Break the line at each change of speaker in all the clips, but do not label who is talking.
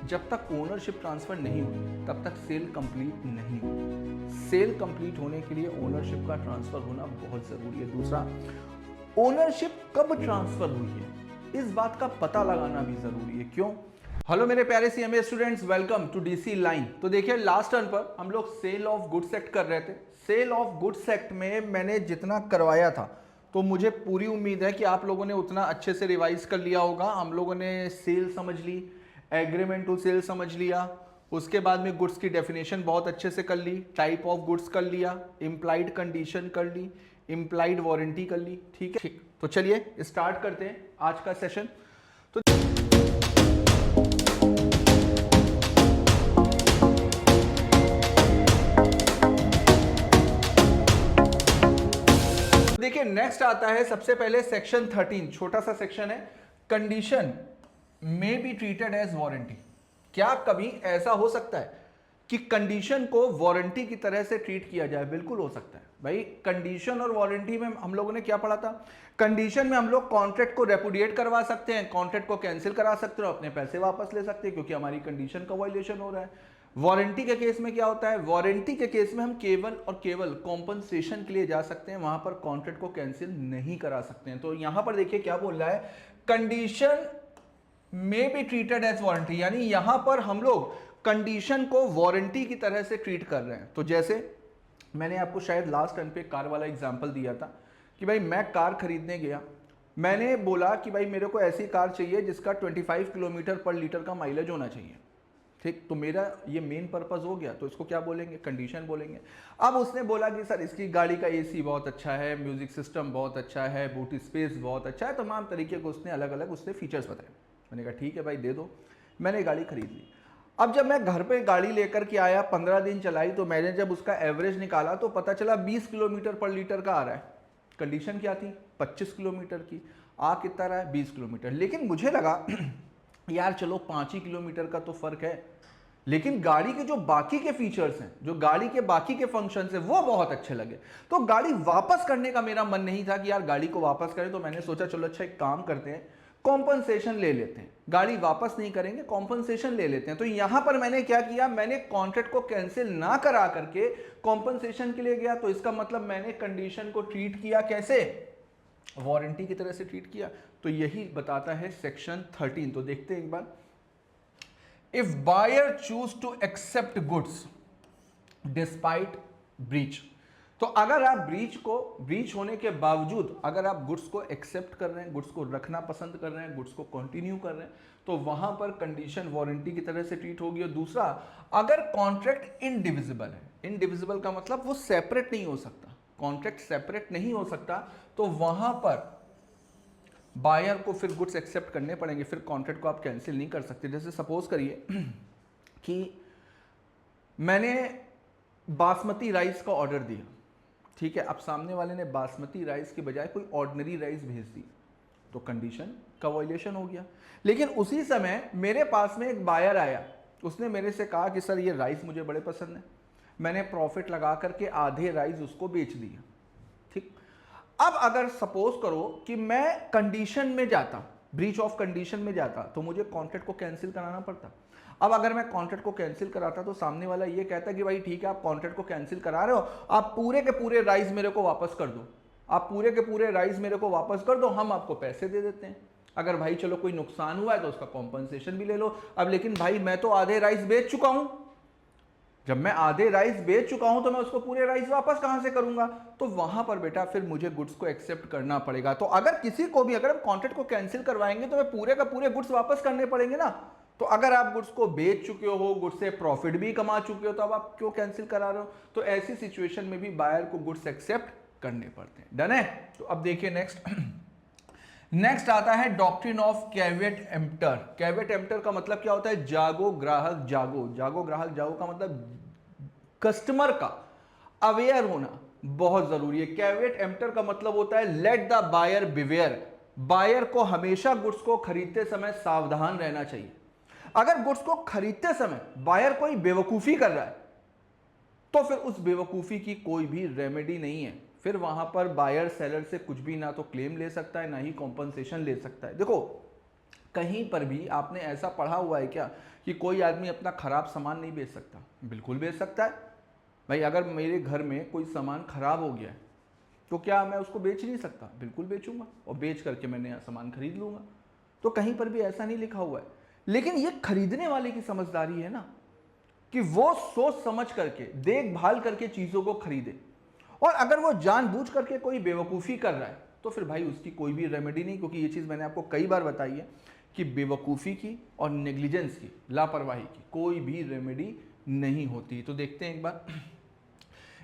जब तक ownership transfer नहीं हुई तब तक सेल कंप्लीट नहीं हुई। सेल कंप्लीट होने के लिए ओनरशिप का ट्रांसफर होना बहुत जरूरी है। दूसरा, ओनरशिप कब ट्रांसफर हुई है इस बात का पता लगाना भी जरूरी है। क्यों? हेलो मेरे प्यारे CMA students, welcome to DC line. तो देखिए, लास्ट टर्न पर हम लोग सेल ऑफ गुड्स एक्ट कर रहे थे। सेल ऑफ गुड्स एक्ट में मैंने जितना करवाया था तो मुझे पूरी उम्मीद है कि आप लोगों ने उतना अच्छे से रिवाइज कर लिया होगा। हम लोगों ने सेल समझ ली, एग्रीमेंट टू सेल समझ लिया, उसके बाद में गुड्स की डेफिनेशन बहुत अच्छे से कर ली, टाइप ऑफ गुड्स कर लिया, इम्प्लाइड कंडीशन कर ली, इम्प्लाइड वारंटी कर ली। ठीक है, ठीक। तो चलिए स्टार्ट करते हैं आज का सेशन। तो देखिए, नेक्स्ट आता है सबसे पहले सेक्शन 13, छोटा सा सेक्शन है, condition may be treated as warranty. क्या कभी ऐसा हो सकता है कि कंडीशन को वारंटी की तरह से ट्रीट किया जाए? बिल्कुल हो सकता है भाई। कंडीशन और वारंटी में हम लोगों ने क्या पढ़ा था? कंडीशन में हम लोग कॉन्ट्रैक्ट को रेपुडिएट करवा सकते हैं, कॉन्ट्रैक्ट को कैंसिल करा सकते हैं और अपने पैसे वापस ले सकते हैं क्योंकि हमारी कंडीशन का वायलेशन हो रहा है। वारंटी के केस में क्या होता है? वारंटी के केस में हम केवल और केवल कॉम्पनसेशन के लिए जा सकते हैं, वहां पर कॉन्ट्रैक्ट को कैंसिल नहीं करा सकते हैं। तो यहां पर देखिए क्या बोल रहा है, condition may be treated as warranty, यानी यहां पर हम लोग कंडीशन को वारंटी की तरह से ट्रीट कर रहे हैं। तो जैसे मैंने आपको शायद लास्ट टाइम पे कार वाला एग्जांपल दिया था कि भाई मैं कार खरीदने गया, मैंने बोला कि भाई मेरे को ऐसी कार चाहिए जिसका 25 किलोमीटर पर लीटर का माइलेज होना चाहिए। ठीक, तो मेरा ये मेन पर्पस हो गया, तो इसको क्या बोलेंगे? कंडीशन बोलेंगे। अब उसने बोला कि सर इसकी गाड़ी का एसी बहुत अच्छा है, म्यूजिक सिस्टम बहुत अच्छा है, बूट स्पेस बहुत अच्छा है, तमाम तरीके को उसने अलग अलग उसने फीचर्स बताए। मैंने कहा ठीक है भाई दे दो। मैंने गाड़ी खरीद ली। अब जब मैं घर पे गाड़ी लेकर के आया, 15 दिन चलाई, तो मैंने जब उसका एवरेज निकाला तो पता चला 20 किलोमीटर पर लीटर का आ रहा है। कंडीशन क्या थी? 25 किलोमीटर की। आ कितना रहा है? 20 किलोमीटर। लेकिन मुझे लगा यार चलो 5 ही किलोमीटर का तो फर्क है, लेकिन गाड़ी के जो बाकी के फीचर्स हैं, जो गाड़ी के बाकी के फंक्शंस हैं, वो बहुत अच्छे लगे। तो गाड़ी वापस करने का मेरा मन नहीं था कि यार गाड़ी को वापस करें। तो मैंने सोचा चलो अच्छा एक काम करते हैं, कॉम्पनसेशन ले लेते हैं। गाड़ी वापस नहीं करेंगे, कॉम्पनसेशन ले लेते हैं। तो यहां पर मैंने क्या किया, मैंने कॉन्ट्रैक्ट को कैंसिल ना करा करके कॉम्पनसेशन के लिए गया। तो इसका मतलब मैंने कंडीशन को ट्रीट किया कैसे? वारंटी की तरह से ट्रीट किया। तो यही बताता है सेक्शन 13। तो देखते हैं एक बार। If buyer choose to accept goods despite breach, तो अगर आप ब्रीच होने के बावजूद अगर आप गुड्स को एक्सेप्ट कर रहे हैं, गुड्स को रखना पसंद कर रहे हैं, गुड्स को कंटिन्यू कर रहे हैं, तो वहां पर कंडीशन वारंटी की तरह से ट्रीट होगी। और दूसरा, अगर कॉन्ट्रैक्ट इनडिविजिबल है, इनडिविजिबल का मतलब वो सेपरेट नहीं हो सकता, कॉन्ट्रैक्ट सेपरेट नहीं हो सकता, तो वहां पर बायर को फिर गुड्स एक्सेप्ट करने पड़ेंगे, फिर कॉन्ट्रैक्ट को आप कैंसिल नहीं कर सकते। जैसे सपोज करिए कि मैंने बासमती राइस का ऑर्डर दिया, ठीक है, अब सामने वाले ने बासमती राइस के बजाय कोई ऑर्डिनरी राइस भेज दी, तो कंडीशन का वायलेशन हो गया। लेकिन उसी समय मेरे पास में एक बायर आया, उसने मेरे से कहा कि सर ये राइस मुझे बड़े पसंद है, मैंने प्रॉफिट लगा करके आधे राइस उसको बेच दिया। ठीक, अब अगर सपोज करो कि मैं कंडीशन में जाता, ब्रीच ऑफ कंडीशन में जाता, तो मुझे कॉन्ट्रैक्ट को कैंसिल कराना पड़ता। अब अगर मैं कॉन्ट्रैक्ट को कैंसिल कराता तो सामने वाला ये कहता कि भाई ठीक है आप कॉन्ट्रैक्ट को कैंसिल करा रहे हो, आप पूरे के पूरे राइस मेरे को वापस कर दो, आप पूरे के पूरे राइस मेरे को वापस कर दो, हम आपको पैसे दे देते हैं। अगर भाई चलो कोई नुकसान हुआ है तो उसका कॉम्पनसेशन भी ले लो। अब लेकिन भाई मैं तो आधे राइस बेच चुका हूं, जब मैं आधे राइस बेच चुका हूं तो मैं उसको पूरे राइस वापस कहां से करूंगा? तो वहां पर बेटा फिर मुझे गुड्स को एक्सेप्ट करना पड़ेगा। तो अगर किसी को भी, अगर हम कॉन्ट्रैक्ट को कैंसिल करवाएंगे तो मैं पूरे का पूरे गुड्स वापस करने पड़ेंगे ना। तो अगर आप गुड्स को बेच चुके हो, गुड्स से प्रॉफिट भी कमा चुके हो, तो अब आप क्यों कैंसिल करा रहे हो? तो ऐसी सिचुएशन में भी बायर को गुड्स एक्सेप्ट करने पड़ते हैं। डन है? तो अब देखिए नेक्स्ट नेक्स्ट आता है doctrine of caveat emptor. कैवेट emptor का मतलब क्या होता है? जागो ग्राहक जागो। जागो ग्राहक जागो का मतलब कस्टमर का अवेयर होना बहुत जरूरी है। कैवेट एम्प्टर का मतलब होता है let the buyer beware. Buyer को हमेशा गुड्स को खरीदते समय सावधान रहना चाहिए। अगर गुड्स को खरीदते समय बायर कोई बेवकूफी कर रहा है तो फिर उस बेवकूफी की कोई भी रेमेडी नहीं है। फिर वहां पर बायर सेलर से कुछ भी ना तो क्लेम ले सकता है, ना ही कॉम्पनसेशन ले सकता है। देखो, कहीं पर भी आपने ऐसा पढ़ा हुआ है क्या कि कोई आदमी अपना खराब सामान नहीं बेच सकता? बिल्कुल बेच सकता है भाई। अगर मेरे घर में कोई सामान खराब हो गया है तो क्या मैं उसको बेच नहीं सकता? बिल्कुल बेचूंगा, और बेच करके मैं नया सामान खरीद लूंगा। तो कहीं पर भी ऐसा नहीं लिखा हुआ है। लेकिन ये खरीदने वाले की समझदारी है ना, कि वो सोच समझ करके, देखभाल करके चीजों को खरीदे। और अगर वो जानबूझ करके कोई बेवकूफ़ी कर रहा है तो फिर भाई उसकी कोई भी रेमेडी नहीं, क्योंकि ये चीज़ मैंने आपको कई बार बताई है कि बेवकूफ़ी की और नेग्लिजेंस की, लापरवाही की कोई भी रेमेडी नहीं होती। तो देखते हैं एक बार।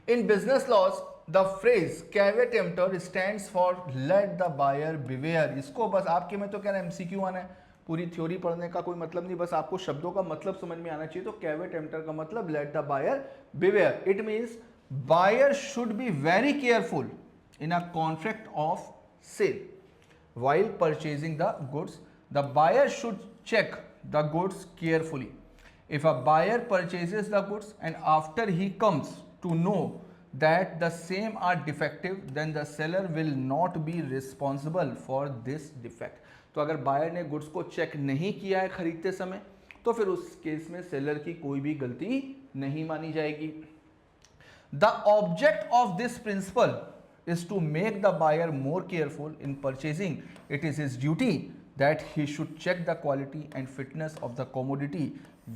In business laws the phrase caveat emptor stands for let the buyer beware. इसको बस आपके में तो क्या एमसीक्यू आना है, पूरी थ्योरी पढ़ने का कोई मतलब नहीं, बस आपको शब्दों का मतलब समझ में आना चाहिए। तो कैवेट एम्प्टर का मतलब let the buyer beware. It means buyer should be very careful in a contract of sale while purchasing the goods. The buyer should check the goods carefully. If a buyer purchases the goods and after he comes to know that the same are defective, then the seller will not be responsible for this defect. तो अगर buyer ने goods को check नहीं किया है खरीदते समय तो फिर उस केस में सेलर की कोई भी गलती नहीं मानी जाएगी। The object of this principle is to make the buyer more careful in purchasing. It is his duty that he should check the quality and fitness of the commodity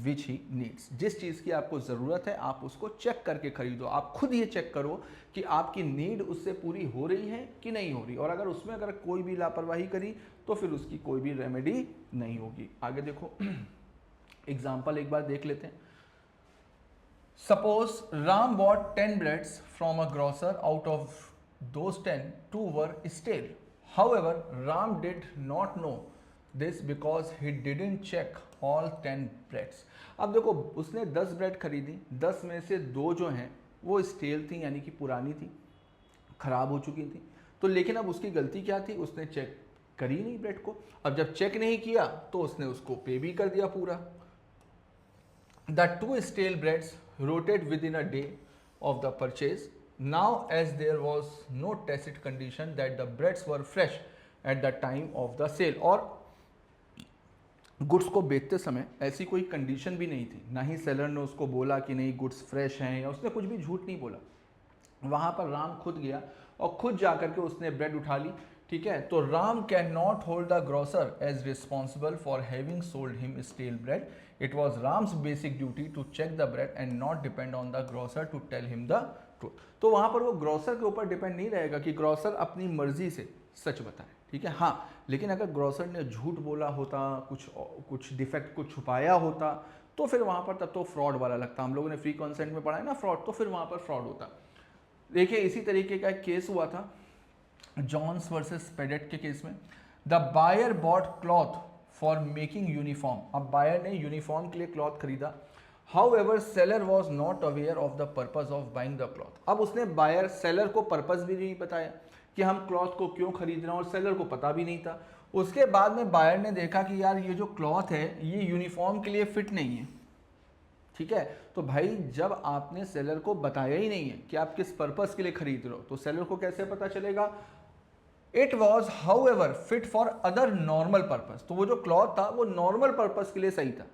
which he needs. जिस चीज़ की आपको ज़रूरत है आप उसको check करके खरीदो। आप खुद ये चेक करो कि आपकी नीड उससे पूरी हो रही है कि नहीं हो रही, और अगर उसमें अगर कोई भी लापरवाही करी तो फिर उसकी कोई भी रेमेडी नहीं होगी। आगे देखो एग्जाम्पल एक बार देख लेते हैं। Suppose Ram bought 10 breads from a grocer. Out of those 10, 2 were stale. However, Ram did not know this because he didn't check all 10 breads. अब देखो उसने 10 ब्रेड खरीदी, 10 में से 2 जो हैं वो स्टेल थी, यानी कि पुरानी थी, खराब हो चुकी थी। तो लेकिन अब उसकी गलती क्या थी, उसने चेक करी नहीं ब्रेड को। अब जब चेक नहीं किया तो उसने उसको पे भी कर दिया पूरा। The 2 stale breads rotted within a day of the purchase. Now, as there was no tacit condition that the breads were fresh at the time of the sale, और गुड्स को बेचते समय ऐसी कोई कंडीशन भी नहीं थी, ना ही सेलर ने उसको बोला कि नहीं गुड्स फ्रेश हैं, या उसने कुछ भी झूठ नहीं बोला। वहाँ पर राम खुद गया और खुद जाकर के उसने ब्रेड उठा ली, ठीक है। तो Ram can not hold the grocer as responsible for having sold him stale bread. It was Ram's basic duty to check the bread and not depend on the grocer to tell him the truth. तो वहाँ पर वो grocer के ऊपर depend नहीं रहेगा कि grocer अपनी मर्जी से सच बताए, ठीक है। हाँ, लेकिन अगर ग्रोसर ने झूठ बोला होता, कुछ डिफेक्ट को छुपाया होता, तो फिर वहाँ पर तब तो फ्रॉड वाला लगता। हम लोगों ने फ्री कंसेंट में पढ़ा है ना फ्रॉड, तो फिर वहाँ पर फ्रॉड होता। देखिए इसी तरीके का एक केस हुआ था जॉन्स वर्सेस पेडेट के केस में। The buyer bought cloth for making uniform. अब बायर ने यूनिफॉर्म के लिए क्लॉथ खरीदा। However seller was not aware of the purpose of buying the cloth. अब उसने बायर सेलर को पर्पज भी नहीं बताया कि हम क्लॉथ को क्यों खरीद रहे हैं, और सेलर को पता भी नहीं था। उसके बाद में बायर ने देखा कि यार ये जो क्लॉथ है ये यूनिफॉर्म के लिए फिट नहीं है, ठीक है। तो भाई जब आपने सेलर को बताया ही नहीं है कि आप किस पर्पस के लिए खरीद रहे हो, तो सेलर को कैसे पता चलेगा। It was how ever fit for other normal purpose. तो वो जो क्लॉथ था वो नॉर्मल पर्पज के लिए सही था,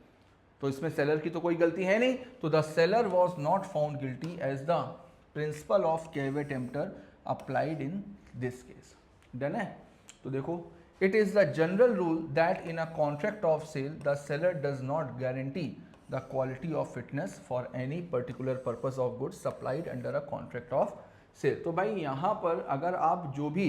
तो इसमें सेलर की तो कोई गलती है नहीं। तो the seller was not found guilty as the principle of caveat emptor applied in this case. Done है। तो देखो it is the general rule that in a contract of sale the seller does not guarantee the quality of fitness for any particular purpose of goods supplied under a contract of sale। तो भाई यहाँ पर अगर आप जो भी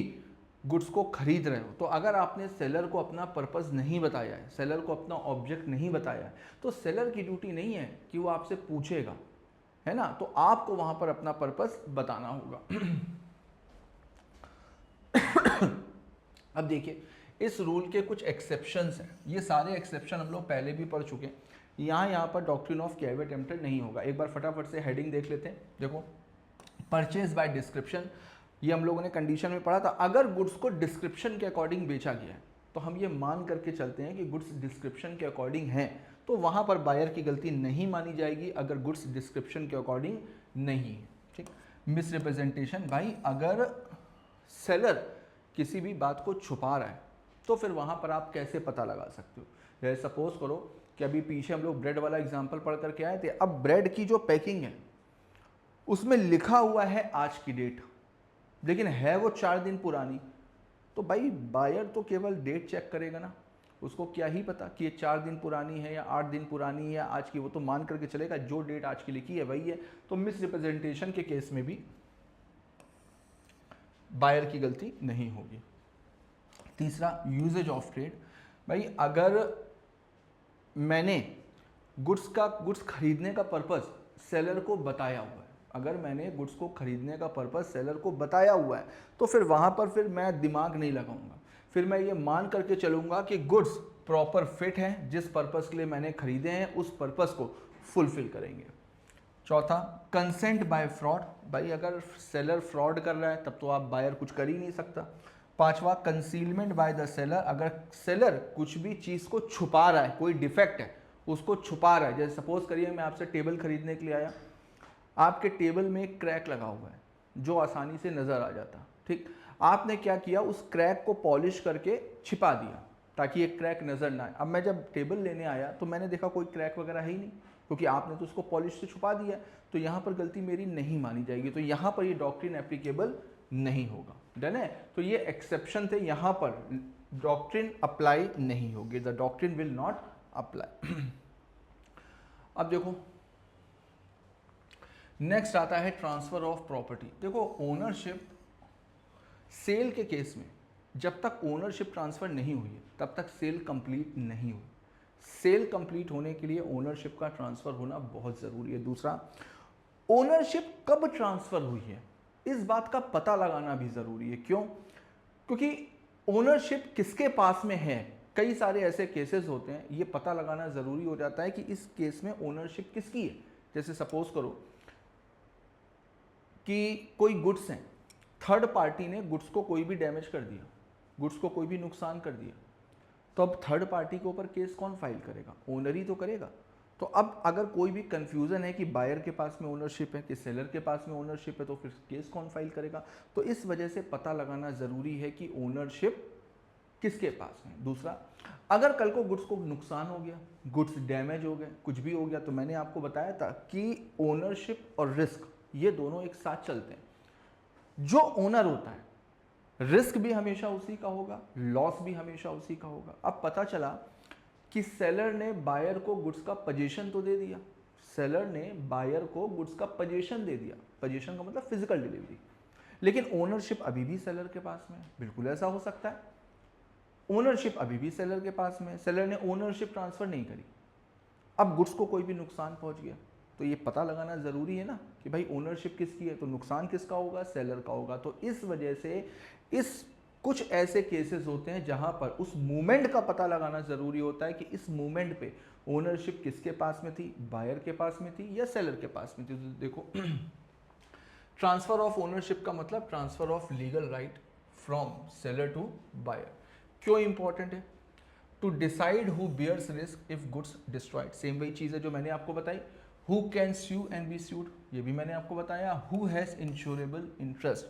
goods को खरीद रहे हो, तो अगर आपने सेलर को अपना पर्पस नहीं बताया है, सेलर को अपना ऑब्जेक्ट नहीं बताया है, तो सेलर की ड्यूटी नहीं है कि वो आपसे पूछेगा, है ना। तो आपको वहाँ पर अपना पर्पस बताना होगा। अब देखिए इस रूल के कुछ एक्सेप्शंस हैं। ये सारे एक्सेप्शन हम लोग पहले भी पढ़ चुके हैं। यहाँ पर डॉक्ट्रिन ऑफ कैवेट एम्प्टर नहीं होगा। एक बार फटाफट से हेडिंग देख लेते हैं। देखो परचेज बाय डिस्क्रिप्शन, ये हम लोगों ने कंडीशन में पढ़ा था। अगर गुड्स को डिस्क्रिप्शन के अकॉर्डिंग बेचा गया है तो हम ये मान करके चलते हैं कि गुड्स डिस्क्रिप्शन के अकॉर्डिंग हैं, तो वहाँ पर बायर की गलती नहीं मानी जाएगी अगर गुड्स डिस्क्रिप्शन के अकॉर्डिंग नहीं है, ठीक। मिसरिप्रेजेंटेशन, भाई अगर सेलर किसी भी बात को छुपा रहा है तो फिर वहाँ पर आप कैसे पता लगा सकते हो? जैसे सपोज करो कि अभी पीछे हम लोग ब्रेड वाला एग्जाम्पल पढ़ करके आए थे, अब ब्रेड की जो पैकिंग है उसमें लिखा हुआ है आज की डेट, लेकिन है वो 4 दिन पुरानी, तो भाई बायर तो केवल डेट चेक करेगा ना, उसको क्या ही पता कि ये 4 दिन पुरानी है या 8 दिन पुरानी है या आज की, वो तो मान करके चलेगा जो डेट आज की लिखी है वही है। तो मिस रिप्रेजेंटेशन के केस में भी बायर की गलती नहीं होगी। तीसरा, यूजेज ऑफ ट्रेड। भाई अगर मैंने गुड्स खरीदने का पर्पस सेलर को बताया हुआ है, अगर मैंने गुड्स को खरीदने का पर्पस सेलर को बताया हुआ है, तो फिर वहां पर फिर मैं दिमाग नहीं लगाऊंगा, फिर मैं ये मान करके चलूंगा कि गुड्स प्रॉपर फिट हैं, जिस पर्पस के लिए मैंने खरीदे हैं उस पर्पस को फुलफिल करेंगे। चौथा, कंसेंट बाय फ्रॉड। भाई अगर सेलर फ्रॉड कर रहा है तब तो आप बायर कुछ कर ही नहीं सकता। पांचवा, कंसीलमेंट बाय द सेलर। अगर सेलर कुछ भी चीज़ को छुपा रहा है, कोई डिफेक्ट है उसको छुपा रहा है, जैसे सपोज करिए मैं आपसे टेबल खरीदने के लिए आया, आपके टेबल में एक क्रैक लगा हुआ है जो आसानी से नज़र आ जाता, ठीक, आपने क्या किया, उस क्रैक को पॉलिश करके छिपा दिया ताकि ये क्रैक नज़र ना आए। अब मैं जब टेबल लेने आया तो मैंने देखा कोई क्रैक वगैरह है ही नहीं, क्योंकि आपने तो उसको पॉलिश से छुपा दिया, तो यहाँ पर गलती मेरी नहीं मानी जाएगी, तो यहाँ पर ये डॉक्ट्रिन एप्लीकेबल नहीं होगा। डन है? तो ये एक्सेप्शन थे, यहाँ पर डॉक्ट्रिन अप्लाई नहीं होगी, the doctrine will not apply. अब देखो नेक्स्ट आता है ट्रांसफर ऑफ प्रॉपर्टी। देखो ओनरशिप सेल के केस में जब तक ओनरशिप ट्रांसफर नहीं हुई है तब तक सेल कंप्लीट नहीं हुई। सेल कंप्लीट होने के लिए ओनरशिप का ट्रांसफर होना बहुत जरूरी है। दूसरा, ओनरशिप कब ट्रांसफर हुई है इस बात का पता लगाना भी जरूरी है। क्यों? क्योंकि ओनरशिप किसके पास में है, कई सारे ऐसे केसेस होते हैं, ये पता लगाना जरूरी हो जाता है कि इस केस में ओनरशिप किसकी है। जैसे सपोज करो कि कोई गुड्स हैं, थर्ड पार्टी ने गुड्स को कोई भी डैमेज कर दिया, गुड्स को कोई भी नुकसान कर दिया, तो अब थर्ड पार्टी के ऊपर केस कौन फाइल करेगा? ओनर ही तो करेगा। तो अब अगर कोई भी कंफ्यूजन है कि बायर के पास में ओनरशिप है कि सेलर के पास में ओनरशिप है, तो फिर केस कौन फाइल करेगा? तो इस वजह से पता लगाना ज़रूरी है कि ओनरशिप किसके पास में। दूसरा, अगर कल को गुड्स को नुकसान हो गया, गुड्स डैमेज हो गए, कुछ भी हो गया, तो मैंने आपको बताया था कि ओनरशिप और रिस्क ये दोनों एक साथ चलते हैं। जो ओनर होता है रिस्क भी हमेशा उसी का होगा, लॉस भी हमेशा उसी का होगा। अब पता चला कि सेलर ने बायर को गुड्स का पोजीशन तो दे दिया, सेलर ने बायर को गुड्स का पोजीशन दे दिया, पोजीशन का मतलब फिजिकल डिलीवरी, लेकिन ओनरशिप अभी भी सेलर के पास में। बिल्कुल ऐसा हो सकता है, ओनरशिप अभी भी सेलर के पास में, सेलर ने ओनरशिप ट्रांसफर नहीं करी, अब गुड्स को कोई भी नुकसान पहुंच गया, तो ये पता लगाना ज़रूरी है ना कि भाई ओनरशिप किसकी है, तो नुकसान किसका होगा? सेलर का होगा। तो इस वजह से इस कुछ ऐसे केसेस होते हैं जहां पर उस मूवमेंट का पता लगाना ज़रूरी होता है कि इस मूवमेंट पे ओनरशिप किसके पास में थी, बायर के पास में थी या सेलर के पास में थी। तो देखो ट्रांसफर ऑफ ओनरशिप का मतलब transfer of legal right from seller to buyer. क्यों इंपॉर्टेंट है? To decide who bears risk if goods destroyed. Same वही चीज़ है जो मैंने आपको बताई। Who can sue and be sued, ये भी मैंने आपको बताया। Who has insurable interest,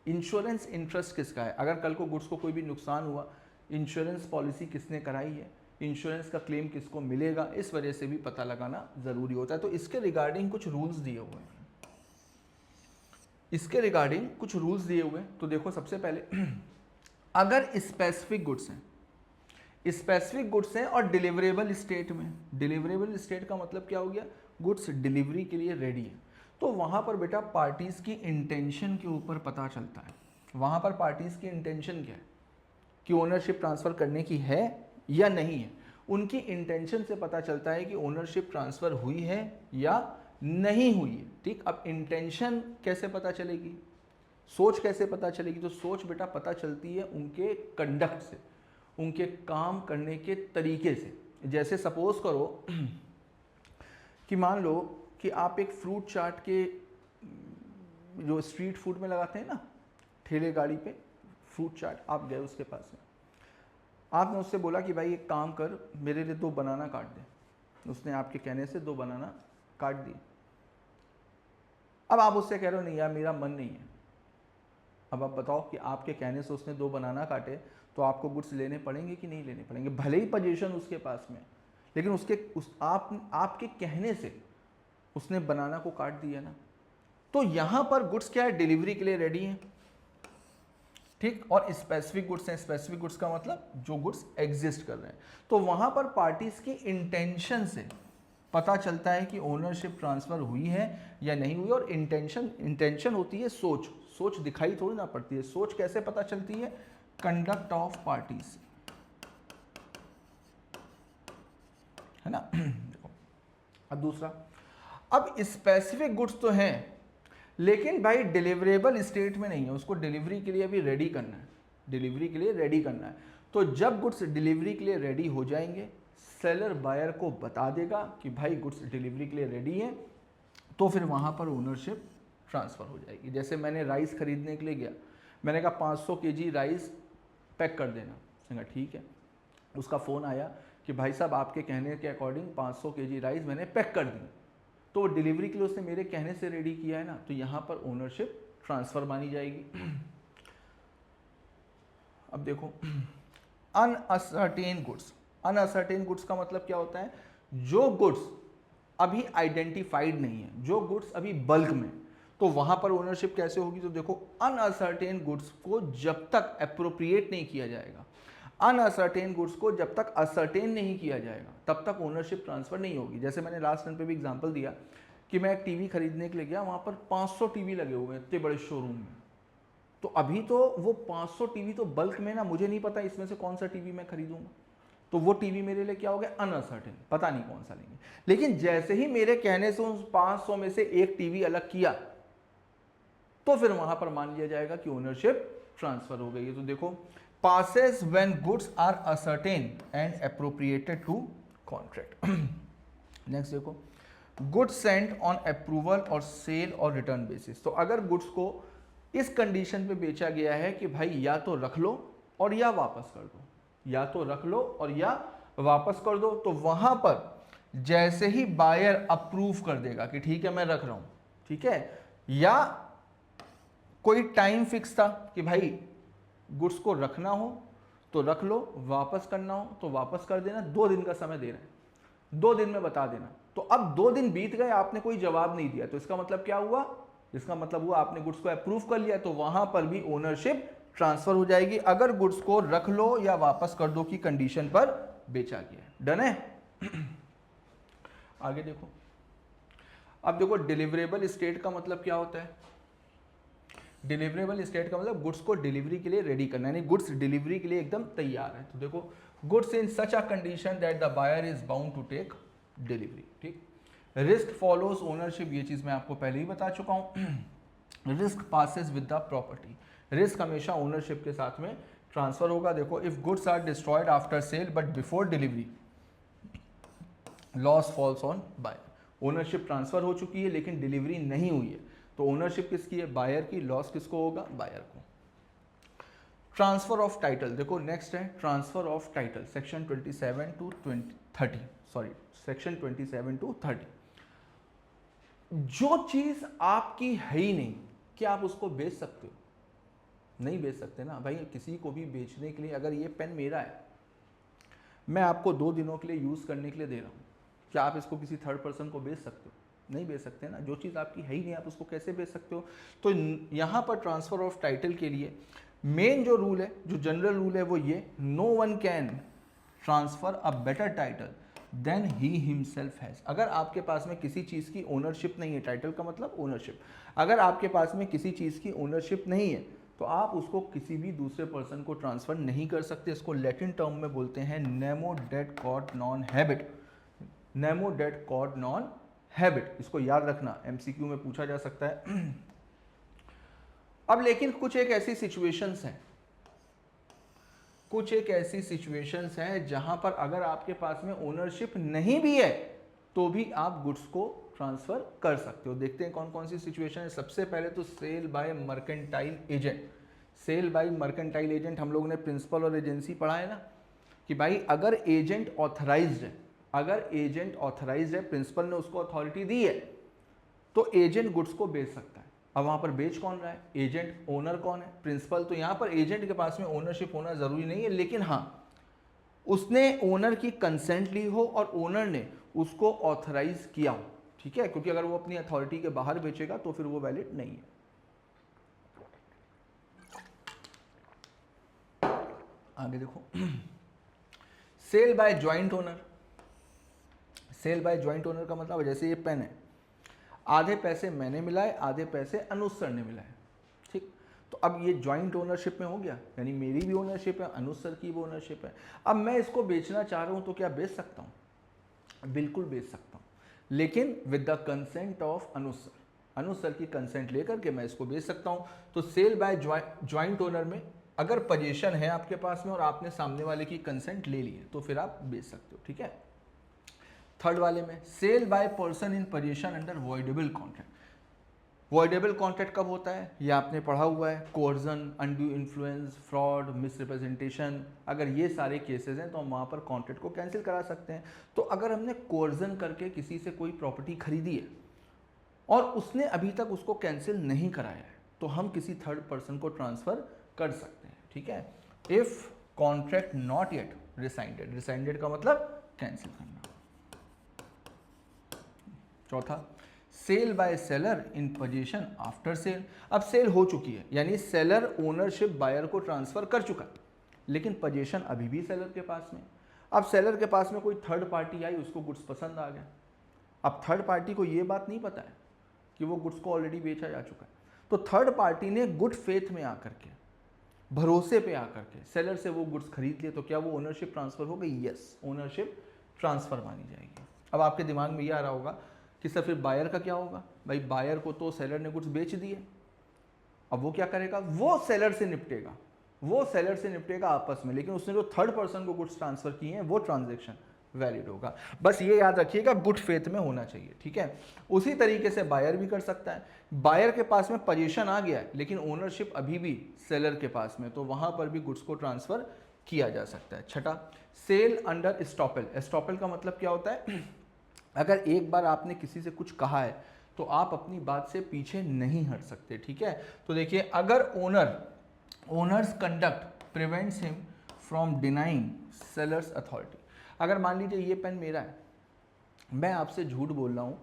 insurance interest किसका है? अगर कल को गुड्स को कोई भी नुकसान हुआ, इंश्योरेंस पॉलिसी किसने कराई है, इंश्योरेंस का क्लेम किसको मिलेगा, इस वजह से भी पता लगाना ज़रूरी होता है। तो इसके रिगार्डिंग कुछ रूल्स दिए हुए हैं, इसके रिगार्डिंग कुछ रूल्स दिए हुए हैं। तो देखो सबसे पहले अगर स्पेसिफिक गुड्स हैं, स्पेसिफिक गुड्स हैं और डिलीवरेबल स्टेट में, डिलीवरेबल स्टेट का मतलब क्या हो गया? गुड्स डिलीवरी के लिए रेडी है, तो वहाँ पर बेटा पार्टीज़ की इंटेंशन के ऊपर पता चलता है। वहाँ पर पार्टीज़ की इंटेंशन क्या है कि ओनरशिप ट्रांसफ़र करने की है या नहीं है। उनकी इंटेंशन से पता चलता है कि ओनरशिप ट्रांसफ़र हुई है या नहीं हुई है। ठीक, अब इंटेंशन कैसे पता चलेगी, सोच कैसे पता चलेगी? तो सोच बेटा पता चलती है उनके कंडक्ट से, उनके काम करने के तरीके से। जैसे सपोज करो कि मान लो कि आप एक फ्रूट चाट के जो स्ट्रीट फूड में लगाते हैं ना, ठेले गाड़ी पे फ्रूट चाट, आप गए उसके पास में, आपने उससे बोला कि भाई एक काम कर, मेरे लिए 2 बनाना काट दे। उसने आपके कहने से 2 बनाना काट दिए। अब आप उससे कह रहे हो नहीं यार मेरा मन नहीं है। अब आप बताओ कि आपके कहने से उसने 2 बनाना काटे, तो आपको गुड्स लेने पड़ेंगे कि नहीं लेने पड़ेंगे, भले ही पोजीशन उसके पास में, लेकिन आपके कहने से उसने बनाना को काट दिया ना। तो यहां पर गुड्स क्या है, डिलीवरी के लिए रेडी है, ठीक। और स्पेसिफिक गुड्स हैं, स्पेसिफिक गुड्स का मतलब जो गुड्स एग्जिस्ट कर रहे हैं। तो वहां पर पार्टीज की इंटेंशन से पता चलता है कि ओनरशिप ट्रांसफर हुई है या नहीं हुई। और इंटेंशन होती है सोच दिखाई थोड़ी ना पड़ती है। सोच कैसे पता चलती है, कंडक्ट ऑफ पार्टीज, है ना। देखो अब दूसरा, अब स्पेसिफिक गुड्स तो हैं लेकिन भाई डिलीवरेबल स्टेट में नहीं है, उसको डिलीवरी के लिए अभी रेडी करना है, डिलीवरी के लिए रेडी करना है। तो जब गुड्स डिलीवरी के लिए रेडी हो जाएंगे, सेलर बायर को बता देगा कि भाई गुड्स डिलीवरी के लिए रेडी हैं, तो फिर वहाँ पर ओनरशिप ट्रांसफ़र हो जाएगी। जैसे मैंने राइस खरीदने के लिए गया, मैंने कहा 500 केजी राइस पैक कर देना, कहा ठीक है। उसका फ़ोन आया कि भाई साहब आपके कहने के अकॉर्डिंग 500 केजी राइस मैंने पैक कर दी, तो डिलीवरी के लिए उसने मेरे कहने से रेडी किया है ना, तो यहाँ पर ओनरशिप ट्रांसफ़र मानी जाएगी। अब देखो अनअसर्टेन गुड्स, अनअसर्टेन गुड्स का मतलब क्या होता है, जो गुड्स अभी आइडेंटिफाइड नहीं है, जो गुड्स अभी बल्क में, तो वहां पर ओनरशिप कैसे होगी। तो देखो अनअसर्टेन गुड्स को जब तक एप्रोप्रिएट नहीं किया जाएगा, अनअसर्टेन गुड्स को जब तक असर्टेन नहीं किया जाएगा, तब तक ओनरशिप ट्रांसफर नहीं होगी। जैसे मैंने लास्ट टाइम पे भी एग्जांपल दिया कि मैं एक टीवी खरीदने के लिए गया, वहां पर 500 टीवी लगे हुए हैं इतने बड़े शोरूम में, तो अभी तो वो 500 टीवी तो बल्क में ना, मुझे नहीं पता इसमें से कौन सा टीवी मैं खरीदूंगा, तो वो टीवी मेरे लिए क्या हो गया, अनअसर्टेन, पता नहीं कौन सा लेंगे। लेकिन जैसे ही मेरे कहने से उन 500 में से एक टीवी अलग किया, तो फिर वहां पर मान लिया जाएगा कि ओनरशिप ट्रांसफर हो गई है। तो देखो passes when goods are ascertained and appropriated to contract। Next देखो गुड्स सेंट ऑन अप्रूवल और सेल और रिटर्न बेसिस। तो अगर गुड्स को इस कंडीशन पे बेचा गया है कि भाई या तो रख लो और या वापस कर दो, या तो रख लो और या वापस कर दो, तो वहां पर जैसे ही बायर अप्रूव कर देगा कि ठीक है मैं रख रहा हूं, ठीक है, या कोई टाइम फिक्स था कि भाई गुड्स को रखना हो तो रख लो, वापस करना हो तो वापस कर देना, 2 दिन का समय दे रहे हैं, 2 दिन में बता देना। तो अब 2 दिन बीत गए, आपने कोई जवाब नहीं दिया, तो इसका मतलब क्या हुआ, इसका मतलब हुआ आपने गुड्स को अप्रूव कर लिया, तो वहां पर भी ओनरशिप ट्रांसफर हो जाएगी अगर गुड्स को रख लो या वापस कर दो की कंडीशन पर बेचा गया। डन है। आगे देखो, अब देखो डिलीवरेबल स्टेट का मतलब क्या होता है। डिलीवरेबल स्टेट का मतलब गुड्स को डिलीवरी के लिए रेडी करना, यानी गुड्स डिलीवरी के लिए एकदम तैयार है। तो देखो goods in such a condition that the buyer is bound to take delivery, ठीक। रिस्क फॉलोज ओनरशिप, ये चीज मैं आपको पहले ही बता चुका हूं। Risk passes with the property, risk हमेशा ओनरशिप के साथ में ट्रांसफर होगा। देखो if goods are destroyed after sale but before delivery, loss falls on buyer. Ownership transfer हो चुकी है लेकिन डिलीवरी नहीं हुई है, तो ओनरशिप किसकी है, बायर की, लॉस किसको होगा, बायर को। ट्रांसफर ऑफ टाइटल, देखो नेक्स्ट है transfer of title, section 27 to 30, sorry section 27 to 30। जो चीज आपकी है ही नहीं, क्या आप उसको बेच सकते हो, नहीं बेच सकते ना भाई। किसी को भी बेचने के लिए, अगर ये पेन मेरा है, मैं आपको 2 दिनों के लिए यूज करने के लिए दे रहा हूं, क्या आप इसको किसी थर्ड पर्सन को बेच सकते हो, नहीं बेच सकते ना। जो चीज़ आपकी है ही नहीं, आप उसको कैसे बेच सकते हो। तो यहाँ पर ट्रांसफर ऑफ टाइटल के लिए मेन जो रूल है, जो जनरल रूल है वो ये, no one can transfer a better title than he himself has. अगर आपके पास में किसी चीज़ की ओनरशिप नहीं है, टाइटल का मतलब ओनरशिप, अगर आपके पास में किसी चीज़ की ओनरशिप नहीं है तो आप उसको किसी भी दूसरे पर्सन को ट्रांसफ़र नहीं कर सकते। इसको लैटिन टर्म में बोलते हैं nemo dat quod non habet, nemo dat quod non habet. इसको याद रखना, एमसीक्यू में पूछा जा सकता है। अब लेकिन कुछ एक ऐसी सिचुएशंस हैं, कुछ एक ऐसी सिचुएशंस हैं जहां पर अगर आपके पास में ओनरशिप नहीं भी है तो भी आप गुड्स को ट्रांसफर कर सकते हो। देखते हैं कौन कौन सी सिचुएशन है। सबसे पहले तो sale by mercantile agent. Sale by mercantile agent हम लोगों ने प्रिंसिपल और एजेंसी पढ़ा है ना, कि भाई अगर एजेंट ऑथराइज्ड है, अगर एजेंट ऑथराइज्ड है, प्रिंसिपल ने उसको अथॉरिटी दी है, तो एजेंट गुड्स को बेच सकता है। अब वहां पर बेच कौन रहा है? एजेंट। ओनर कौन है? प्रिंसिपल। तो यहां पर एजेंट के पास में ओनरशिप होना जरूरी नहीं है, लेकिन हाँ उसने ओनर की कंसेंट ली हो और ओनर ने उसको ऑथराइज किया हो, ठीक है, क्योंकि अगर वो अपनी अथॉरिटी के बाहर बेचेगा तो फिर वो वैलिड नहीं है। आगे देखो, sale by joint owner. Sale by joint owner का मतलब जैसे ये पेन है, आधे पैसे मैंने मिलाए, आधे पैसे अनुज सर ने मिलाए, ठीक। तो अब ये ज्वाइंट ओनरशिप में हो गया, यानी मेरी भी ओनरशिप है, अनुज सर की भी ओनरशिप है। अब मैं इसको बेचना चाह रहा हूं तो क्या बेच सकता हूं? बिल्कुल बेच सकता हूं, लेकिन with the consent of Anuj sir. Anuj sir की कंसेंट लेकर के मैं इसको बेच सकता हूं। तो सेल बाय ज्वाइंट ओनर में अगर पोजीशन है आपके पास में और आपने सामने वाले की कंसेंट ले ली है तो फिर आप बेच सकते हो, ठीक है। थर्ड वाले में sale by person in position under voidable contract. Voidable contract कब होता है? ये आपने पढ़ा हुआ है, coercion, undue influence, fraud, misrepresentation. अगर ये सारे केसेस हैं तो हम वहाँ पर कॉन्ट्रैक्ट को कैंसिल करा सकते हैं। तो अगर हमने कोर्जन करके किसी से कोई प्रॉपर्टी खरीदी है और उसने अभी तक उसको कैंसिल नहीं कराया है तो हम किसी थर्ड पर्सन को ट्रांसफ़र कर सकते हैं, ठीक है। If contract not yet rescinded. Rescinded का मतलब कैंसिल करना। चौथा, sale by seller in position after sale. अब सेल हो चुकी है, यानी सेलर ओनरशिप बायर को ट्रांसफर कर चुका, लेकिन पोजीशन अभी भी सेलर के पास में। अब सेलर के पास में कोई थर्ड पार्टी आई, उसको गुड्स पसंद आ गया। अब थर्ड पार्टी को ये बात नहीं पता है कि वो गुड्स को ऑलरेडी बेचा जा चुका है, तो थर्ड पार्टी ने गुड फेथ में आकर के, भरोसे पे आकर के सेलर से वो गुड्स खरीद लिए, तो क्या वो ओनरशिप ट्रांसफर हो गई? यस, ओनरशिप ट्रांसफर मानी जाएगी। अब आपके दिमाग में ये आ रहा होगा कि सर फिर बायर का क्या होगा? भाई बायर को तो सेलर ने गुड्स बेच दिए, अब वो क्या करेगा? वो सेलर से निपटेगा, वो सेलर से निपटेगा आपस में, लेकिन उसने जो थर्ड पर्सन को गुड्स ट्रांसफर किए हैं वो ट्रांजैक्शन वैलिड होगा। बस ये याद रखिएगा, गुड फेथ में होना चाहिए, ठीक है। उसी तरीके से बायर भी कर सकता है। बायर के पास में पोजीशन आ गया है लेकिन ओनरशिप अभी भी सेलर के पास में, तो वहां पर भी गुड्स को ट्रांसफर किया जा सकता है। छठा, सेल अंडर एस्टॉपेल। एस्टॉपेल का मतलब क्या होता है? अगर एक बार आपने किसी से कुछ कहा है तो आप अपनी बात से पीछे नहीं हट सकते, ठीक है। तो देखिए, अगर owners conduct prevents him from denying sellers authority. अगर मान लीजिए ये पेन मेरा है, मैं आपसे झूठ बोल रहा हूँ,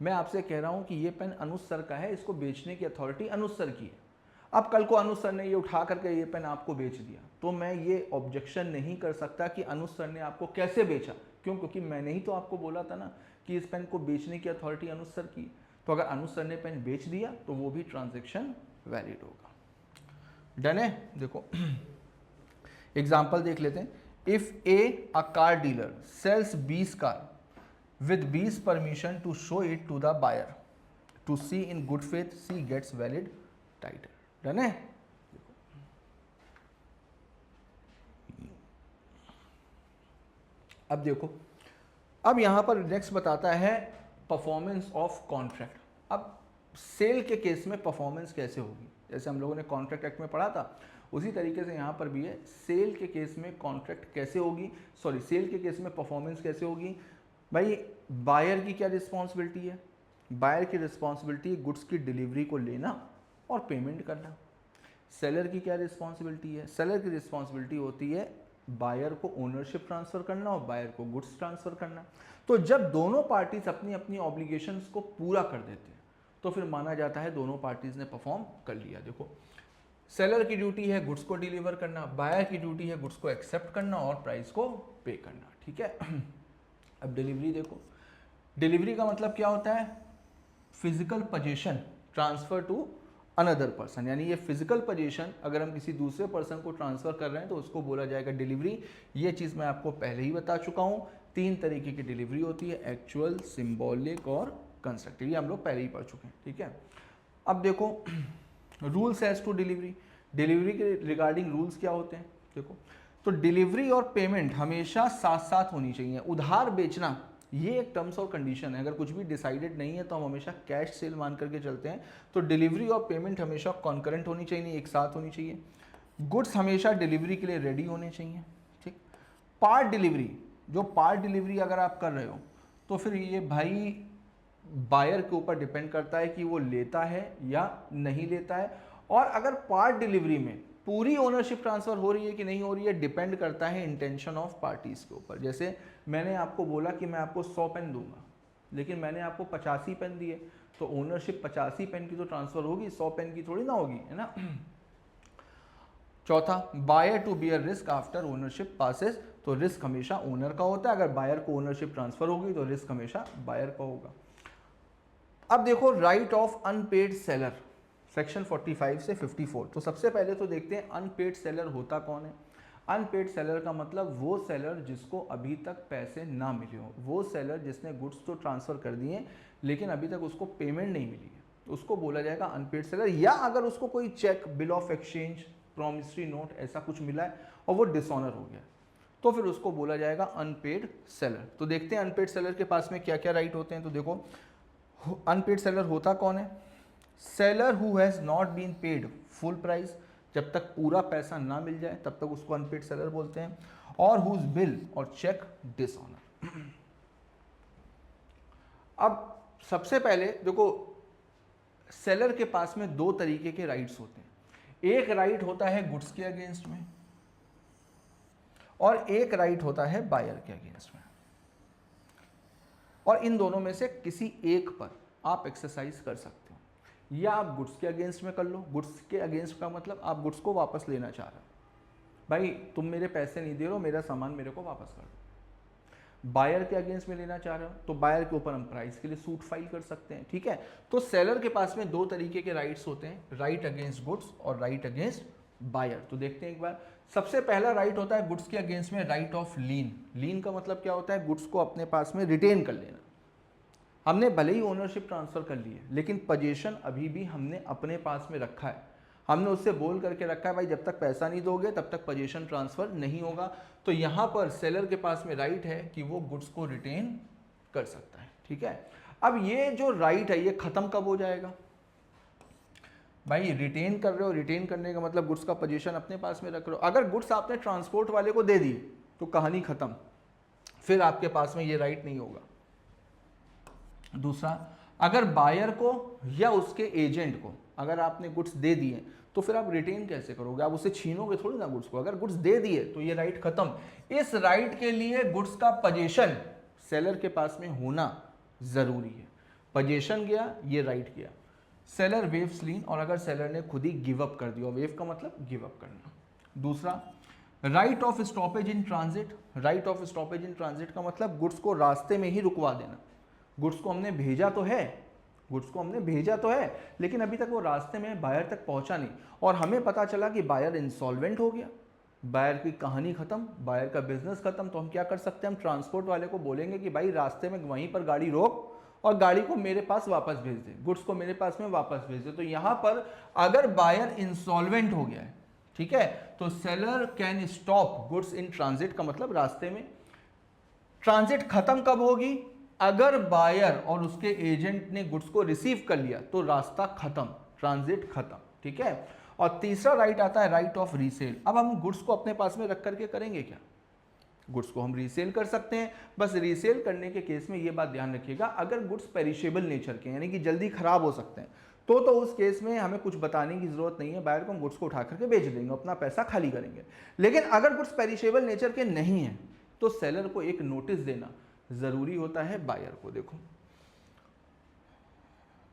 मैं आपसे कह रहा हूँ कि ये पेन अनुज सर का है, इसको बेचने की अथॉरिटी अनुज सर की है। अब कल को अनुज सर ने ये उठा करके ये पेन आपको बेच दिया, तो मैं ये ऑब्जेक्शन नहीं कर सकता कि अनुज सर ने आपको कैसे बेचा। क्यों? क्योंकि मैंने ही तो आपको बोला था ना कि इस पेन को बेचने की अथॉरिटी अनुज सर की। तो अगर अनुज सर ने पेन बेच दिया तो वो भी ट्रांजैक्शन वैलिड होगा। डन है? देखो एग्जाम्पल देख लेते हैं। If a car dealer sells 20 car with B's permission to show it to the buyer to see in good faith, C gets valid title. Done है? अब देखो, अब यहां पर नेक्स्ट बताता है परफॉर्मेंस ऑफ कॉन्ट्रैक्ट। अब सेल के केस में परफॉर्मेंस कैसे होगी? जैसे हम लोगों ने कॉन्ट्रैक्ट एक्ट में पढ़ा था, उसी तरीके से यहां पर भी है। सेल के केस में कॉन्ट्रैक्ट कैसे होगी, सॉरी सेल के केस में परफॉर्मेंस कैसे होगी? भाई बायर की क्या रिस्पॉन्सिबिलिटी है? बायर की रिस्पॉन्सिबिलिटी गुड्स की डिलीवरी को लेना और पेमेंट करना। सेलर की क्या रिस्पॉन्सिबिलिटी है? सेलर की रिस्पॉन्सिबिलिटी होती है बायर को ओनरशिप ट्रांसफर करना और बायर को गुड्स ट्रांसफर करना। तो जब दोनों पार्टीज अपनी अपनी ऑब्लिगेशंस को पूरा कर देते हैं तो फिर माना जाता है दोनों पार्टीज ने परफॉर्म कर लिया। देखो, सेलर की ड्यूटी है गुड्स को डिलीवर करना, बायर की ड्यूटी है गुड्स को एक्सेप्ट करना और प्राइस को पे करना, ठीक है। अब डिलीवरी देखो, डिलीवरी का मतलब क्या होता है? Physical position transfer to another person, यानी ये फिजिकल पोजीशन अगर हम किसी दूसरे पर्सन को ट्रांसफर कर रहे हैं तो उसको बोला जाएगा डिलीवरी। ये चीज़ मैं आपको पहले ही बता चुका हूँ। 3 तरीके की डिलीवरी होती है, एक्चुअल, सिंबॉलिक और कंस्ट्रक्टिव, ये हम लोग पहले ही पढ़ चुके हैं, ठीक है। अब देखो rules as to delivery, delivery के रिगार्डिंग रूल्स क्या होते हैं? देखो, तो डिलीवरी और पेमेंट हमेशा साथ साथ होनी चाहिए। उधार बेचना ये एक टर्म्स और कंडीशन है, अगर कुछ भी डिसाइडेड नहीं है तो हम हमेशा कैश सेल मान करके चलते हैं। तो डिलीवरी और पेमेंट हमेशा कॉन्करेंट होनी चाहिए, एक साथ होनी चाहिए। गुड्स हमेशा डिलीवरी के लिए रेडी होने चाहिए, ठीक। पार्ट डिलीवरी, जो पार्ट डिलीवरी अगर आप कर रहे हो तो फिर ये भाई बायर के ऊपर डिपेंड करता है कि वो लेता है या नहीं लेता है। और अगर पार्ट डिलीवरी में पूरी ओनरशिप ट्रांसफर हो रही है कि नहीं हो रही है, डिपेंड करता है इंटेंशन ऑफ पार्टीज के ऊपर। जैसे मैंने आपको बोला कि मैं आपको 100 पेन दूंगा, लेकिन मैंने आपको 85 पेन दिए, तो ओनरशिप 85 पेन की तो ट्रांसफर होगी, 100 पेन की थोड़ी ना होगी, है ना। चौथा, buyer to bear risk after ownership passes, तो रिस्क हमेशा ओनर का होता है। अगर बायर को ओनरशिप ट्रांसफर होगी तो रिस्क हमेशा बायर का होगा। अब देखो right of unpaired seller, section 45 से 54। तो सबसे पहले तो देखते हैं अनपेड सेलर होता कौन है। अनपेड सेलर का मतलब वो सेलर जिसको अभी तक पैसे ना मिले हो, वो सेलर जिसने गुड्स तो ट्रांसफर कर दिए लेकिन अभी तक उसको पेमेंट नहीं मिली है, तो उसको बोला जाएगा अनपेड सेलर। या अगर उसको कोई cheque, bill of exchange, promissory note ऐसा कुछ मिला है और वो डिसऑनर हो गया, तो फिर उसको बोला जाएगा अनपेड सेलर। तो देखते हैं अनपेड सेलर के पास में क्या क्या राइट होते हैं। तो देखो अनपेड सेलर होता कौन है। Seller who has not been paid full price, जब तक पूरा पैसा ना मिल जाए तब तक उसको अनपेड सेलर बोलते हैं। और हुज बिल और चेक डिसऑनर। अब सबसे पहले देखो सेलर के पास में दो तरीके के राइट्स होते हैं। एक राइट होता है गुड्स के अगेंस्ट में और एक राइट होता है बायर के अगेंस्ट में। और इन दोनों में से किसी एक पर आप एक्सरसाइज कर सकते हो। या आप गुड्स के अगेंस्ट में कर लो। गुड्स के अगेंस्ट का मतलब आप गुड्स को वापस लेना चाह रहे हो, भाई तुम मेरे पैसे नहीं दे रहे हो, मेरा सामान मेरे को वापस कर दो। बायर के अगेंस्ट में लेना चाह रहे हो तो बायर के ऊपर हम प्राइस के लिए सूट फाइल कर सकते हैं, ठीक है। तो सेलर के पास में दो तरीके के राइट्स होते हैं, राइट अगेंस्ट गुड्स और राइट अगेंस्ट बायर। तो देखते हैं एक बार। सबसे पहला राइट होता है गुड्स के अगेंस्ट में राइट ऑफ लीन। लीन का मतलब क्या होता है, गुड्स को अपने पास में रिटेन कर लेना। हमने भले ही ओनरशिप ट्रांसफर कर ली है लेकिन पोजीशन अभी भी हमने अपने पास में रखा है। हमने उससे बोल करके रखा है भाई जब तक पैसा नहीं दोगे तब तक पोजीशन ट्रांसफर नहीं होगा। तो यहां पर सेलर के पास में राइट है कि वो गुड्स को रिटेन कर सकता है, ठीक है। अब ये जो राइट है ये खत्म कब हो जाएगा, भाई रिटेन कर रहे हो, रिटेन करने का मतलब गुड्स का पोजीशन अपने पास में रख रहे हो। अगर गुड्स आपने ट्रांसपोर्ट वाले को दे दिए तो कहानी खत्म, फिर आपके पास में ये राइट नहीं होगा। दूसरा, अगर बायर को या उसके एजेंट को अगर आपने गुड्स दे दिए तो फिर आप रिटेन कैसे करोगे, आप उससे छीनोगे थोड़ी ना गुड्स को। अगर गुड्स दे दिए तो ये राइट खत्म। इस राइट के लिए गुड्स का पोजीशन सेलर के पास में होना जरूरी है। पोजीशन गया, ये राइट गया, सेलर वेव्स लीन। और अगर सेलर ने खुद ही गिव अप कर दिया, वेव का मतलब गिव अप करना। दूसरा, right of stoppage in transit. Right of stoppage in transit का मतलब गुड्स को रास्ते में ही रुकवा देना। गुड्स को हमने भेजा तो है, गुड्स को हमने भेजा तो है लेकिन अभी तक वो रास्ते में बायर तक पहुंचा नहीं और हमें पता चला कि बायर इंसॉल्वेंट हो गया, बायर की कहानी खत्म, बायर का बिजनेस खत्म। तो हम क्या कर सकते हैं, हम ट्रांसपोर्ट वाले को बोलेंगे कि भाई रास्ते में वहीं पर गाड़ी रोक और गाड़ी को मेरे पास वापस भेज दे, गुड्स को मेरे पास में वापस भेज दे। तो यहां पर अगर बायर इंसॉल्वेंट हो गया है, ठीक है, तो seller can stop goods in transit का मतलब रास्ते में। ट्रांजिट खत्म कब होगी, अगर बायर और उसके एजेंट ने गुड्स को रिसीव कर लिया तो रास्ता खत्म, ट्रांजिट खत्म, ठीक है। और तीसरा राइट आता है राइट ऑफ रीसेल। अब हम गुड्स को अपने पास में रख करके करेंगे क्या, गुड्स को हम रीसेल कर सकते हैं। बस रीसेल करने के केस में ये बात ध्यान रखिएगा, अगर गुड्स पेरिशेबल नेचर के यानी कि जल्दी खराब हो सकते हैं तो उस केस में हमें कुछ बताने की जरूरत नहीं है, बायर को हम गुड्स को उठा करके बेच देंगे, अपना पैसा खाली करेंगे। लेकिन अगर गुड्स पेरिशेबल नेचर के नहीं है तो सेलर को एक नोटिस देना जरूरी होता है बायर को। देखो,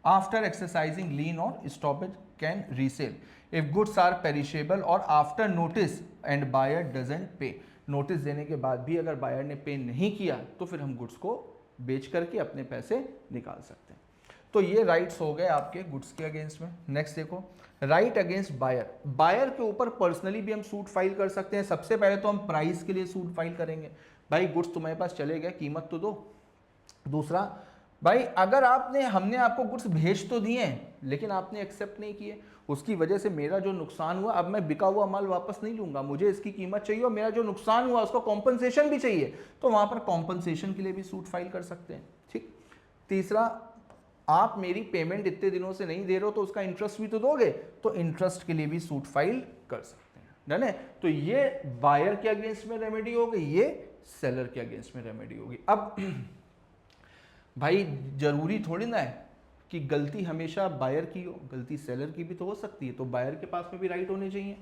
after exercising lien or stoppage can resell if goods are perishable or after notice and buyer doesn't pay. Notice देने के बाद भी अगर बायर ने पे नहीं किया तो फिर हम गुड्स को बेच करके अपने पैसे निकाल सकते हैं। तो ये राइट्स हो गए आपके गुड्स के अगेंस्ट में। नेक्स्ट देखो, राइट अगेंस्ट बायर। बायर के ऊपर पर्सनली भी हम सूट फाइल कर सकते हैं। सबसे पहले तो हम प्राइस के लिए सूट फाइल करेंगे, भाई गुड्स तुम्हारे पास चले गए, कीमत तो दो। दूसरा, भाई अगर हमने आपको गुड्स भेज तो दिए लेकिन आपने एक्सेप्ट नहीं किए, उसकी वजह से मेरा जो नुकसान हुआ, अब मैं बिका हुआ माल वापस नहीं लूंगा, मुझे इसकी कीमत चाहिए और मेरा जो नुकसान हुआ उसका कॉम्पनसेशन भी चाहिए, तो वहां पर कॉम्पनसेशन के लिए भी सूट फाइल कर सकते हैं, ठीक। तीसरा, आप मेरी पेमेंट इतने दिनों से नहीं दे रहे हो तो उसका इंटरेस्ट भी तो दोगे, तो इंटरेस्ट के लिए भी सूट फाइल कर सकते हैं, डन है। तो ये बायर के अगेंस्ट में रेमेडी हो गई, ये सेलर के अगेंस्ट में रेमेडी होगी। अब भाई जरूरी थोड़ी ना है कि गलती हमेशा बायर की हो, गलती सेलर की भी तो हो सकती है, तो बायर के पास में भी राइट होने चाहिए।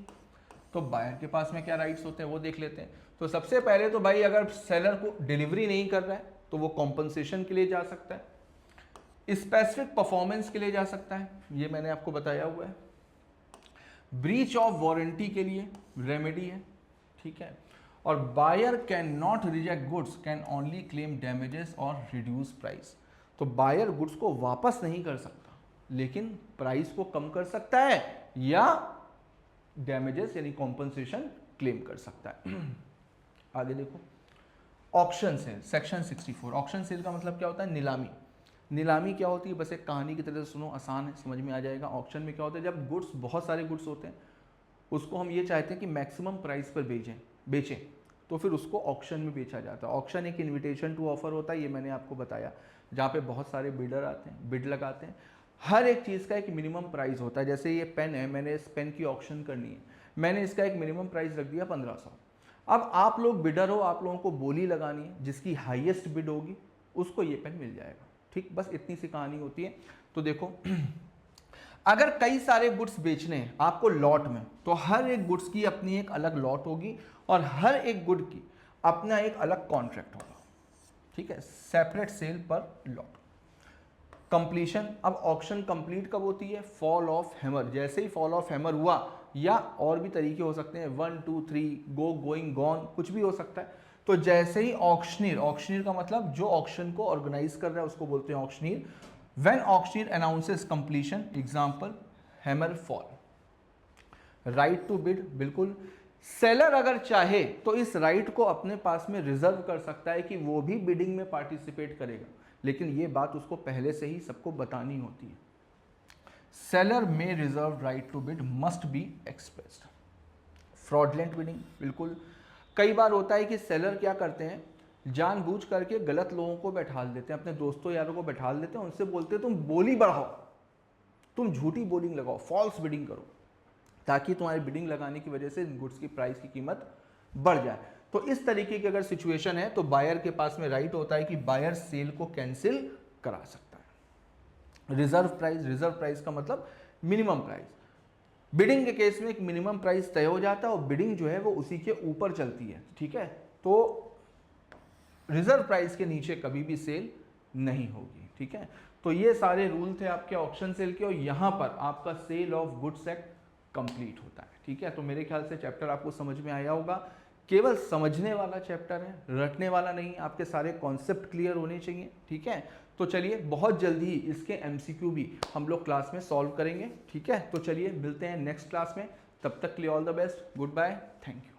तो बायर के पास में क्या राइट्स होते हैं वो देख लेते हैं। तो सबसे पहले तो भाई अगर सेलर को डिलीवरी नहीं कर रहा है तो वो कॉम्पनसेशन के लिए जा सकता है, स्पेसिफिक परफॉर्मेंस के लिए जा सकता है, ये मैंने आपको बताया हुआ है, ब्रीच ऑफ वारंटी के लिए रेमेडी है, ठीक है, और buyer can not reject goods, can only claim damages और रिड्यूस प्राइस। तो बायर गुड्स को वापस नहीं कर सकता लेकिन प्राइस को कम कर सकता है या डैमेजेस यानी कॉम्पनसेशन क्लेम कर सकता है। आगे देखो, auction sale, section 64। Auction sale का मतलब क्या होता है? नीलामी। नीलामी क्या होती है? बस एक कहानी की तरह से सुनो, आसान है, समझ में आ जाएगा। ऑक्शन में क्या होता है, जब गुड्स, बहुत सारे गुड्स होते हैं, उसको हम ये चाहते हैं कि मैक्सिमम प्राइस पर बेचें, तो फिर उसको ऑक्शन में बेचा जाता है। ऑक्शन एक इनविटेशन टू ऑफर होता है, ये मैंने आपको बताया, जहाँ पे बहुत सारे बिडर आते हैं, बिड लगाते हैं। हर एक चीज़ का एक मिनिमम प्राइस होता है। जैसे ये पेन है, मैंने इस पेन की ऑक्शन करनी है, मैंने इसका एक मिनिमम प्राइस रख दिया 1500। अब आप लोग बिडर हो, आप लोगों को बोली लगानी है, जिसकी हाईएस्ट बिड होगी उसको ये पेन मिल जाएगा। ठीक, बस इतनी सी कहानी होती है। तो देखो अगर कई सारे गुड्स बेचने हैं आपको लॉट में, तो हर एक गुड्स की अपनी एक अलग लॉट होगी और हर एक गुड की अपना एक अलग कॉन्ट्रैक्ट होगा, ठीक है, सेपरेट सेल पर लॉट। कंप्लीशन, अब ऑक्शन कंप्लीट कब होती है? फॉल ऑफ हैमर, जैसे ही फॉल ऑफ हैमर हुआ, या और भी तरीके हो सकते हैं, 1 2 3 गो, गोइंग, गॉन, कुछ भी हो सकता है। तो जैसे ही ऑक्शनीर, ऑक्शनीर का मतलब जो ऑक्शन को ऑर्गेनाइज कर रहा है उसको बोलते हैं auctioneer. When auctioneer announces completion, example hammer fall. Right to bid, बिल्कुल सेलर अगर चाहे तो इस राइट को अपने पास में रिजर्व कर सकता है कि वो भी बिडिंग में पार्टिसिपेट करेगा, लेकिन ये बात उसको पहले से ही सबको बतानी होती है। सेलर में reserve right to bid must be expressed. Fraudulent bidding, बिल्कुल कई बार होता है कि सेलर क्या करते हैं, जानबूझ करके गलत लोगों को बैठाल देते हैं, अपने दोस्तों यारों को बैठाल देते हैं, उनसे बोलते हैं तुम बोली बढ़ाओ, तुम झूठी बोलिंग लगाओ, फॉल्स बिडिंग करो, ताकि तुम्हारी बिडिंग लगाने की वजह से गुड्स की प्राइस की कीमत बढ़ जाए। तो इस तरीके की अगर सिचुएशन है तो बायर के पास में राइट होता है कि बायर सेल को कैंसिल करा सकता है। रिजर्व प्राइस, रिजर्व प्राइस का मतलब मिनिमम प्राइस। बिडिंग के केस में एक मिनिमम प्राइस तय हो जाता है और बिडिंग जो है वो उसी के ऊपर चलती है, ठीक है। तो रिजर्व प्राइस के नीचे कभी भी सेल नहीं होगी, ठीक है। तो ये सारे रूल थे आपके ऑक्शन सेल के, और यहां पर आपका sale of goods act complete होता है, ठीक है। तो मेरे ख्याल से चैप्टर आपको समझ में आया होगा। केवल समझने वाला चैप्टर है, रटने वाला नहीं, आपके सारे कॉन्सेप्ट क्लियर होने चाहिए, ठीक है। तो चलिए बहुत जल्दी ही इसके एमसीक्यू भी हम लोग क्लास में सॉल्व करेंगे, ठीक है। तो चलिए मिलते हैं नेक्स्ट क्लास में, तब तक के लिए all the best, good bye, thank you.